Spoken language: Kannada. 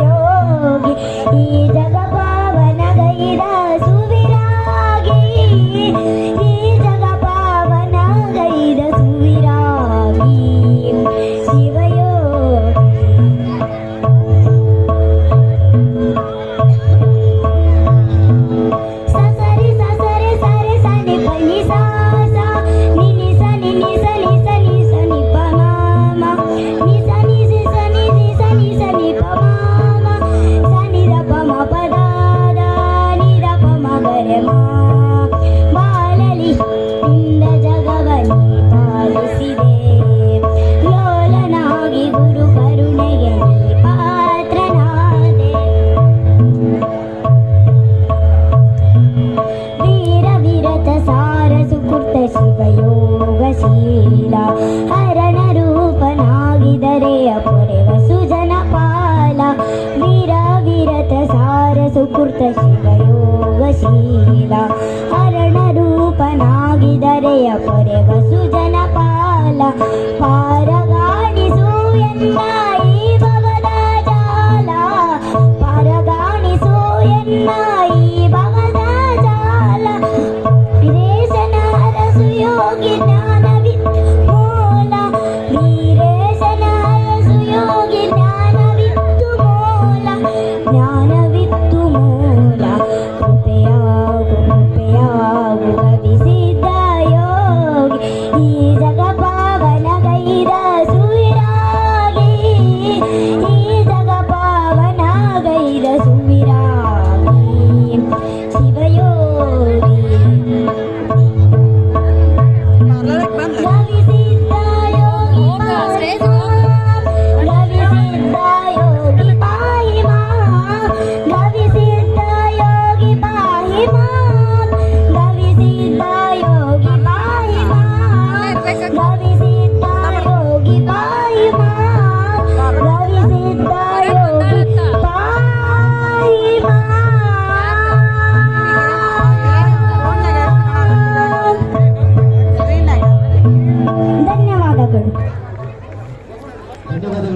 ಯೋಗಿ ಈ ಜಗ ಪಾವನಗೈದ ಸುವಿರಾಗಿ ಈ ಜಗ ಪಾವನಗೈದ ಸುವಿರಾಗಿ ಶಿವಯೋಗಿ ಸಸರಿ ಸಸರಿ ಸರಿ ಸನಿ ಪನಿ ಸಾಸ ನಿನಿ ಸನಿ ನಿ ಸನಿ ಸನಿ ಸನಿ ಪಮಾಮ ನಿ ಸನಿ C Sunny C Sunny Sunny ಪಮಾಮ Sunny the ಪಮ ಪದಾದ ನಿ ದ ಪಮ ಗರೆ ಮಾ ಬಾಲಲಿ ಇಂದ ಜಗವನಿ ಪಾಲಿಸಿದೆ ಲೋಲನಾಗಿ ಗುರು ಕರುಣೆಗೆ ನೀ ಪಾತ್ರನಾದೆ ವೀರ ವಿರತ ಸಾರ ಸುಕೃತ ಶಿವಯೋಗಶೀಲ ಹರಣ ರೂಪನಾಗಿದರೆಯ ಪೊರೆವ ಸುಜನ ಪಾಲ ವೀರ ವಿರತ ಸಾರ ಸುಕೃತ ಶಿವಯೋಗಶೀಲ ಹರಣ ರೂಪನಾಗಿದರೆಯ ಪೊರೆವ ಸುಜನ ಪಾಲ ಪಾರಗಾಣಿಸು ಎನ್ನ